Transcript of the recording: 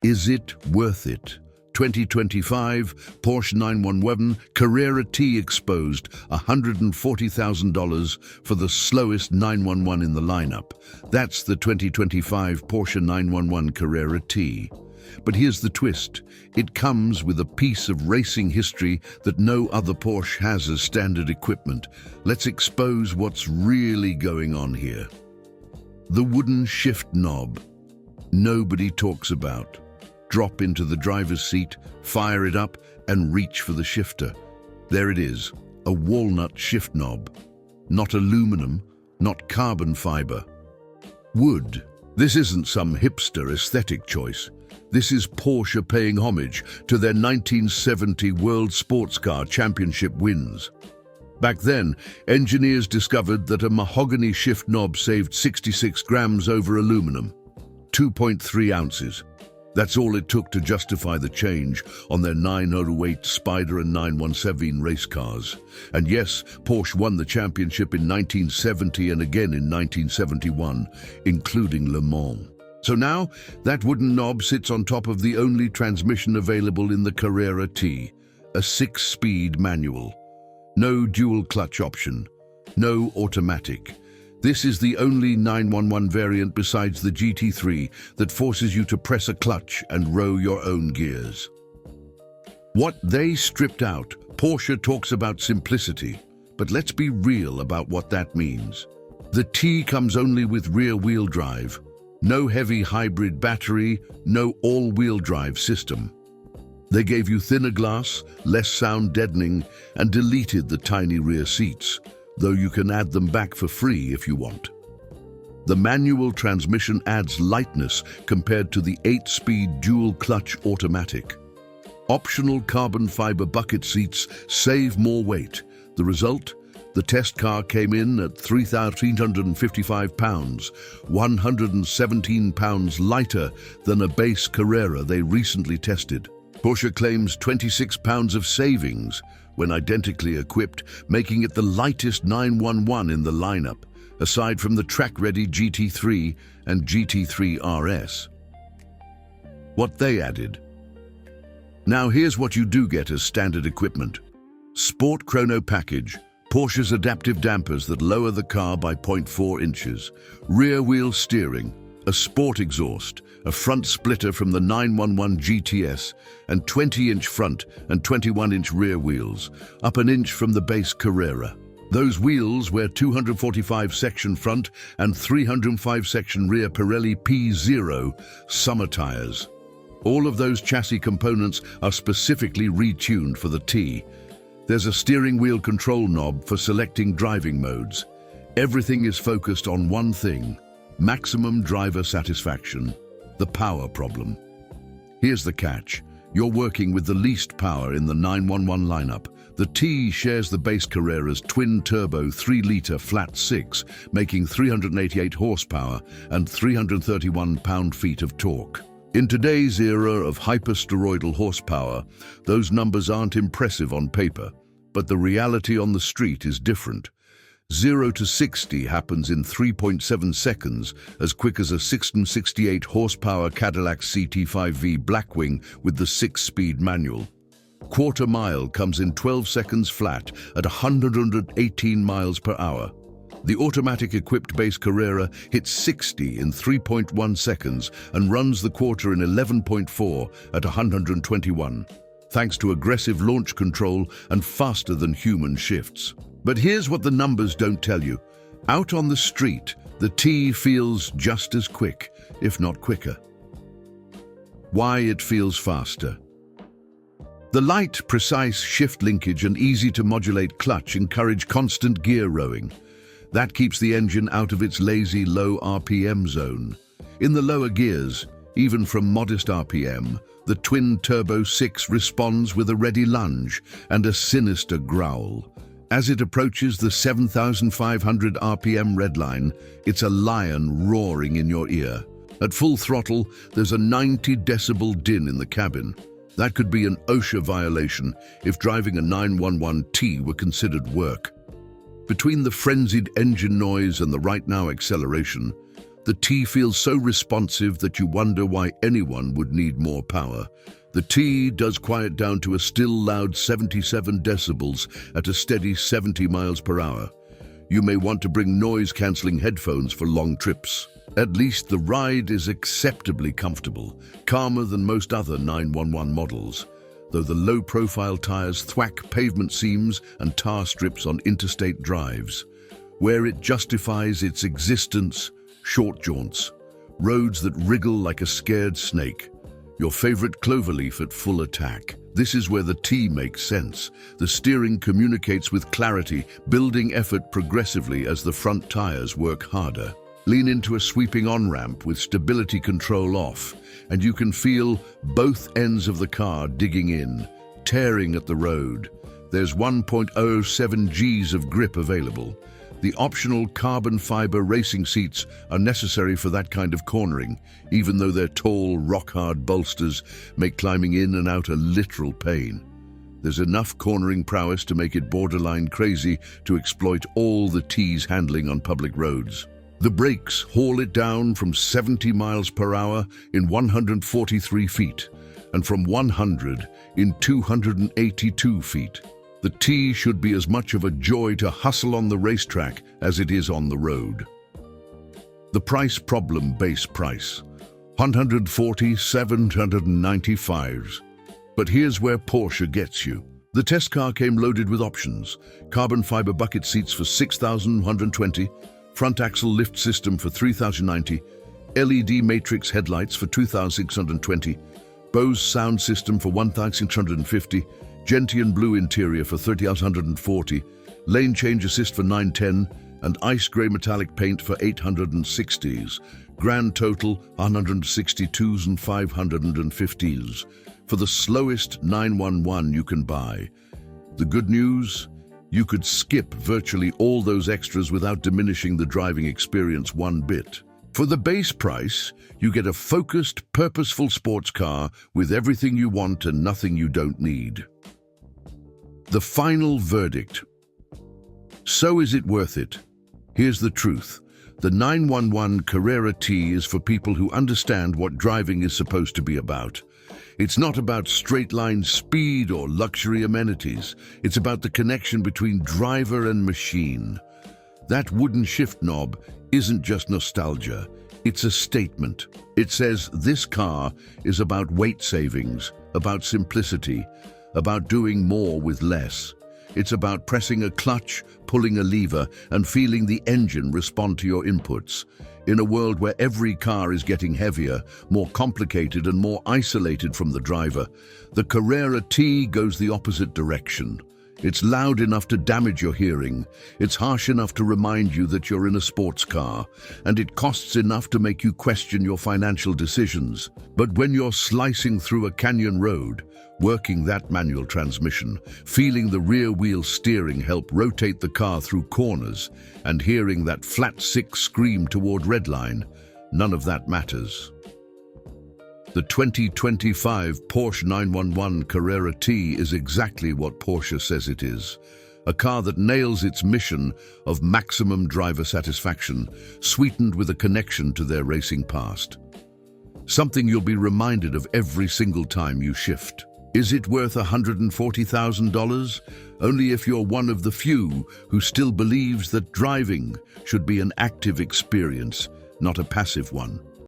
Is it worth it? 2025 Porsche 911 Carrera T exposed, $140,000 for the slowest 911 in the lineup. That's the 2025 Porsche 911 Carrera T. But here's the twist. It comes with a piece of racing history that no other Porsche has as standard equipment. Let's expose what's really going on here. The wooden shift knob. Nobody talks about. Drop into the driver's seat, fire it up, and reach for the shifter. There it is, a walnut shift knob. Not aluminum, not carbon fiber. Wood. This isn't some hipster aesthetic choice. This is Porsche paying homage to their 1970 World Sports Car Championship wins. Back then, engineers discovered that a mahogany shift knob saved 66 grams over aluminum, 2.3 ounces. That's all it took to justify the change on their 908 Spider and 917 race cars. And yes, Porsche won the championship in 1970 and again in 1971, including Le Mans. So now, that wooden knob sits on top of the only transmission available in the Carrera T, a 6-speed manual. No dual clutch option, no automatic. This is the only 911 variant besides the GT3 that forces you to press a clutch and row your own gears. What they stripped out, Porsche talks about simplicity, but let's be real about what that means. The T comes only with rear-wheel drive, no heavy hybrid battery, no all-wheel drive system. They gave you thinner glass, less sound deadening, and deleted the tiny rear seats, though you can add them back for free if you want. The manual transmission adds lightness compared to the 8-speed dual-clutch automatic. Optional carbon fiber bucket seats save more weight. The result? The test car came in at 3,355 pounds, 117 pounds lighter than a base Carrera they recently tested. Porsche claims 26 pounds of savings when identically equipped, making it the lightest 911 in the lineup, aside from the track-ready GT3 and GT3 RS. What they added. Now here's what you do get as standard equipment. Sport Chrono Package. Porsche's adaptive dampers that lower the car by 0.4 inches. Rear-wheel steering. A sport exhaust. A front splitter from the 911 GTS, and 20-inch front and 21-inch rear wheels, up an inch from the base Carrera. Those wheels wear 245-section front and 305-section rear Pirelli P0 summer tires. All of those chassis components are specifically retuned for the T. There's a steering wheel control knob for selecting driving modes. Everything is focused on one thing: maximum driver satisfaction. The power problem. Here's the catch. You're working with the least power in the 911 lineup. The T shares the base Carrera's twin-turbo 3-litre flat 6, making 388 horsepower and 331 pound-feet of torque. In today's era of hypersteroidal horsepower, those numbers aren't impressive on paper, but the reality on the street is different. 0 to 60 happens in 3.7 seconds, as quick as a 668 horsepower Cadillac CT5V Blackwing with the 6-speed manual. Quarter mile comes in 12 seconds flat at 118 miles per hour. The automatic equipped base Carrera hits 60 in 3.1 seconds and runs the quarter in 11.4 at 121, thanks to aggressive launch control and faster than human shifts. But here's what the numbers don't tell you. Out on the street, the T feels just as quick, if not quicker. Why it feels faster. The light, precise shift linkage and easy-to-modulate clutch encourage constant gear rowing. That keeps the engine out of its lazy, low RPM zone. In the lower gears, even from modest RPM, the twin-turbo 6 responds with a ready lunge and a sinister growl. As it approaches the 7,500 RPM redline, it's a lion roaring in your ear. At full throttle, there's a 90-decibel din in the cabin. That could be an OSHA violation if driving a 911T were considered work. Between the frenzied engine noise and the right-now acceleration, The T feels so responsive that you wonder why anyone would need more power. The T does quiet down to a still loud 77 decibels at a steady 70 miles per hour. You may want to bring noise-cancelling headphones for long trips. At least the ride is acceptably comfortable, calmer than most other 911 models, though the low-profile tires thwack pavement seams and tar strips on interstate drives. Where it justifies its existence, short jaunts, roads that wriggle like a scared snake, your favorite cloverleaf at full attack. This is where the T makes sense. The steering communicates with clarity, building effort progressively as the front tires work harder. Lean into a sweeping on-ramp with stability control off, and you can feel both ends of the car digging in, tearing at the road. There's 1.07 Gs of grip available. The optional carbon fiber racing seats are necessary for that kind of cornering, even though their tall, rock-hard bolsters make climbing in and out a literal pain. There's enough cornering prowess to make it borderline crazy to exploit all the T's handling on public roads. The brakes haul it down from 70 miles per hour in 143 feet, and from 100 in 282 feet. The T should be as much of a joy to hustle on the racetrack as it is on the road. The price problem: base price, $147,795. But here's where Porsche gets you. The test car came loaded with options: carbon fiber bucket seats for $6,120, front axle lift system for $3,090, LED matrix headlights for $2,620, Bose sound system for $1,650, gentian blue interior for $3,140, lane change assist for $910, and ice grey metallic paint for $860s. Grand total $162s and $515s for the slowest 911 you can buy. The good news? You could skip virtually all those extras without diminishing the driving experience one bit. For the base price, you get a focused, purposeful sports car with everything you want and nothing you don't need. The final verdict. So is it worth it? Here's the truth. The 911 Carrera T is for people who understand what driving is supposed to be about. It's not about straight-line speed or luxury amenities. It's about the connection between driver and machine. That wooden shift knob isn't just nostalgia. It's a statement. It says this car is about weight savings, about simplicity, about doing more with less. It's about pressing a clutch, pulling a lever, and feeling the engine respond to your inputs. In a world where every car is getting heavier, more complicated, and more isolated from the driver, the Carrera T goes the opposite direction. It's loud enough to damage your hearing, it's harsh enough to remind you that you're in a sports car, and it costs enough to make you question your financial decisions. But when you're slicing through a canyon road, working that manual transmission, feeling the rear wheel steering help rotate the car through corners, and hearing that flat six scream toward redline, none of that matters. The 2025 Porsche 911 Carrera T is exactly what Porsche says it is. A car that nails its mission of maximum driver satisfaction, sweetened with a connection to their racing past. Something you'll be reminded of every single time you shift. Is it worth $140,000? Only if you're one of the few who still believes that driving should be an active experience, not a passive one.